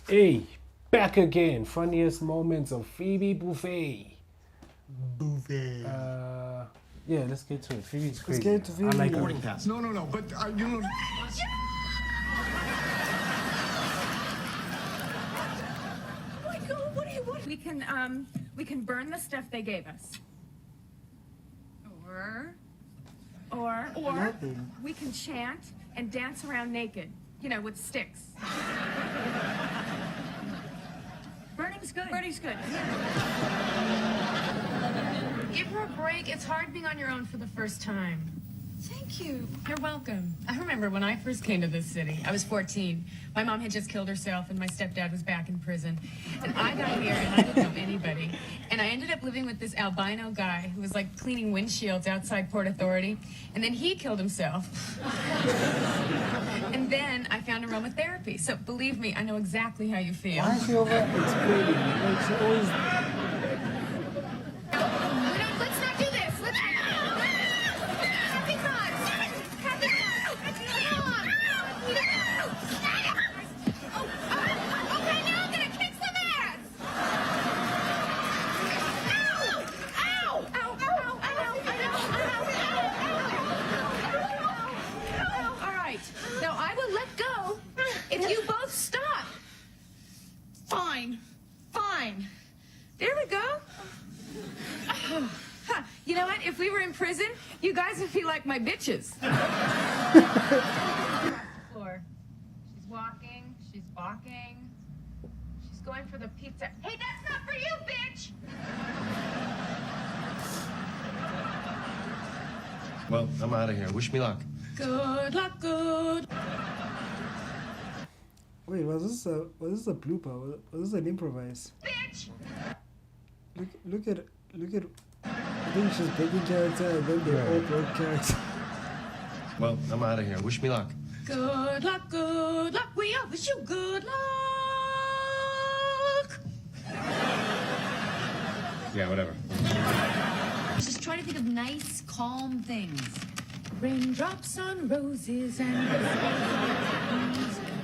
Hey, back again. Funniest moments of Phoebe Buffay. Buffet. Yeah, let's get to it. Phoebe's crazy. get to Phoebe. I like her. Boarding pass. No, but you know. What do you want? We can burn the stuff they gave us. Or Nothing. we can chant and dance around naked, with sticks. Burning's good. Burning's good. Give her a break. It's hard being on your own for the first time. Thank you. You're welcome. I remember when I first came to this city. I was 14. My mom had just killed herself, and my stepdad was back in prison. And I got here, and I didn't know anybody. And I ended up living with this albino guy who was, like, cleaning windshields outside Port Authority. And then he killed himself. And then I found aromatherapy. So believe me, I know exactly how you feel. Why is she over explaining? Like, she always... Let's not do this. Let's... Happy thoughts. Happy thoughts. Come on. Okay, now I'm gonna kick some ass. Ow! Ow! Ow! All right. Now I will let go if you both stop. Fine. There we go. Huh. You know what? If we were in prison, you guys would be like my bitches. Floor. She's walking. She's walking. She's going for the pizza. Hey, that's not for you, bitch! Well, I'm out of here. Wish me luck. Good luck, good. Wait, was this a blooper? Was this an improvise? Bitch! Look at I think she's taking character and then they all broke character. Well, I'm out of here. Wish me luck. Good luck, good luck. We all wish you good luck. Yeah, whatever. Just try to think of nice, calm things. Raindrops on roses and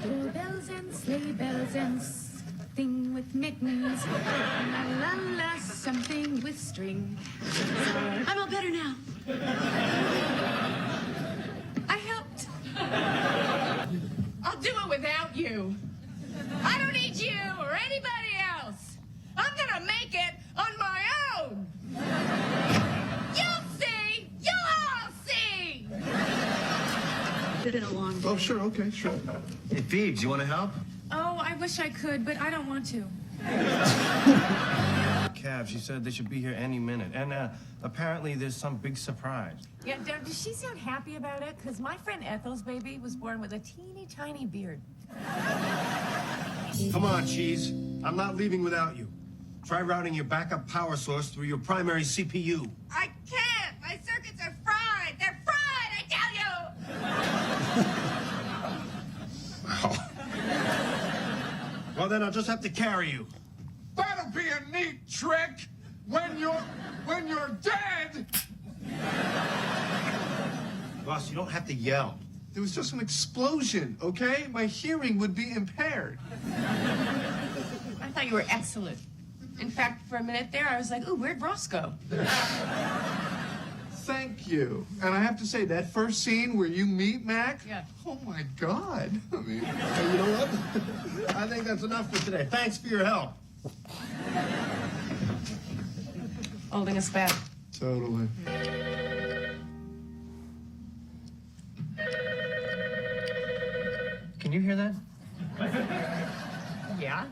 doorbells and sleigh bells and something with mittens. La la la, something with string. I'm all better now. I helped. I'll do it without you. I don't need you or anybody else. I'm gonna make it on my own. You'll see. You'll all see. It's been a long day. Oh, sure, okay, sure. Hey, Phoebes, you want to help? Oh, I wish I could, but I don't want to. Cav, she said they should be here any minute. And apparently there's some big surprise. Yeah, does she sound happy about it? Because my friend Ethel's baby was born with a teeny tiny beard. Come on, Cheese. I'm not leaving without you. Try routing your backup power source through your primary CPU. I can't. My circuits are fried. They're fried, I tell you. Well, then I'll just have to carry you. That'll be a neat trick when you're dead. Boss, you don't have to yell. There was just an explosion, okay? My hearing would be impaired. I thought you were excellent. In fact, for a minute there, I was like, ooh, where'd Ross go? Thank you. And I have to say, that first scene where you meet Mac, Yeah. oh my God. I mean, Hey, you know what? I think that's enough for today. Thanks for your help. Holding us back. totally. Can you hear that? Yeah?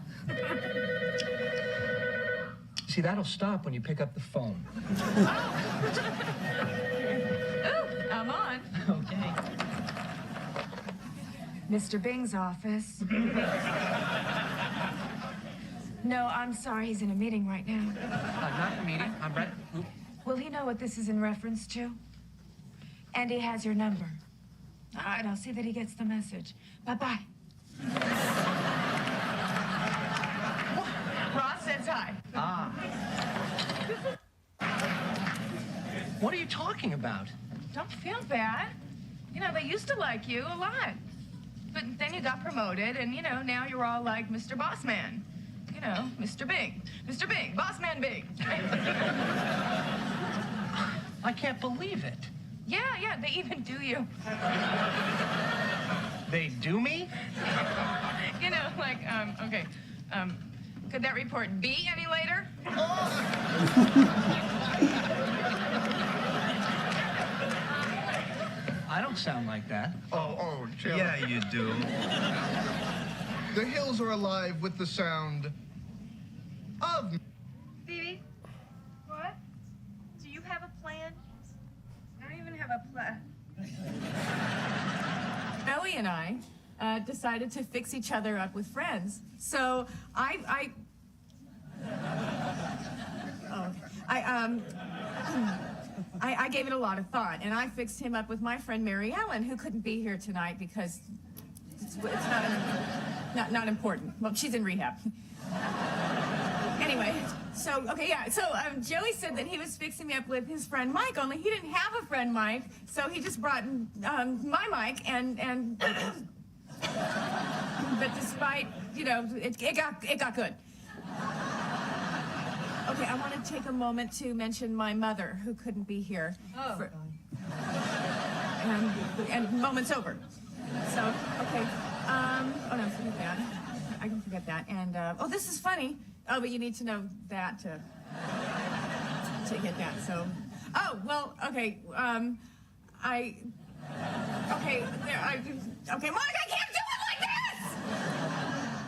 See, that'll stop when you pick up the phone. Oh, I'm on. Okay. Mr. Bing's office. No, I'm sorry. He's in a meeting right now. Not a meeting. I'm ready. Will he know what this is in reference to? And he has your number. All right, I'll see that he gets the message. Bye-bye. Ross says hi. What are you talking about? Don't feel bad. They used to like you a lot. But then you got promoted, and, you know, now you're all like Mr. Boss Man. You know, Mr. Big. Mr. Big. Boss Man Big. I can't believe it. Yeah, they even do you. They do me? You know, like, okay. Could that report be any later? I don't sound like that. Oh, Jill. Yeah, you do. The hills are alive with the sound of... Phoebe? What? Do you have a plan? I don't even have a plan. Ellie and I decided to fix each other up with friends. So I gave it a lot of thought, and I fixed him up with my friend Mary Ellen, who couldn't be here tonight because it's not important. Well, she's in rehab. Anyway, so Joey said that he was fixing me up with his friend Mike, only he didn't have a friend Mike, so he just brought my Mike, and but despite, you know, it got good. Okay, I want to take a moment to mention my mother, who couldn't be here. Oh, And moment's over. So, okay. Oh no, forget that. I can forget that. And oh, this is funny. Oh, but you need to know that to get that. So, oh well, okay. Okay, Monica, I can't do it like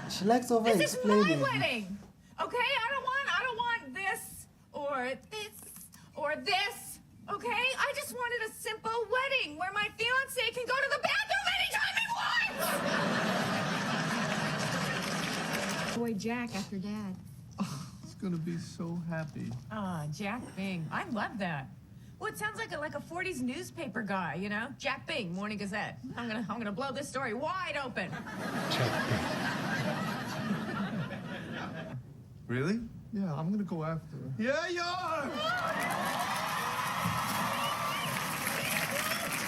this. She likes over This is my explaining. wedding. Okay, I don't want this or this. Okay, I just wanted a simple wedding where my fiance can go to the bathroom anytime he wants. Boy, Jack after Dad. It's gonna be so happy. Ah, Jack Bing. I love that. Well, it sounds like a 40s newspaper guy, you know? Jack Bing, Morning Gazette. I'm gonna blow this story wide open. Really? Yeah, I'm gonna go after her. Yeah, you are!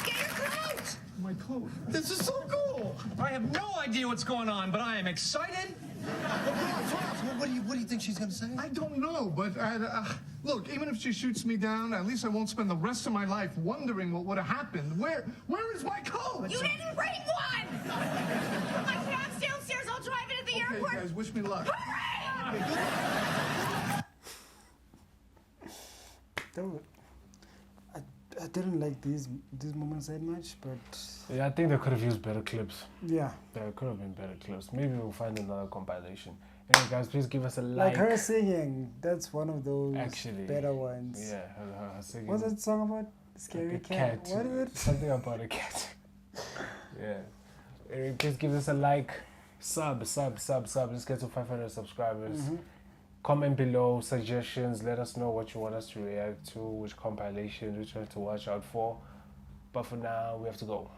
Get your coat! My coat. This is so cool! I have no idea what's going on, but I am excited. What do you think she's gonna say? I don't know, but look, even if she shoots me down, at least I won't spend the rest of my life wondering what would have happened. Where is my coat? You didn't bring one! My cab's downstairs. I'll drive it at the Okay, airport. guys, wish me luck. I didn't like these moments that much, but Yeah, I think they could have used better clips. yeah. There could have been better clips. Maybe we'll find another compilation. Anyway, guys, please give us a like. Like her singing, that's one of those Actually, better ones. Yeah, her singing. What's that song about? Scary Like a cat. What is it? Something about a cat. Yeah. Anyway, please give us a like. Sub. Let's get to 500 subscribers. Comment below suggestions. Let us know what you want us to react to, which compilations, which one to watch out for. But for now, we have to go.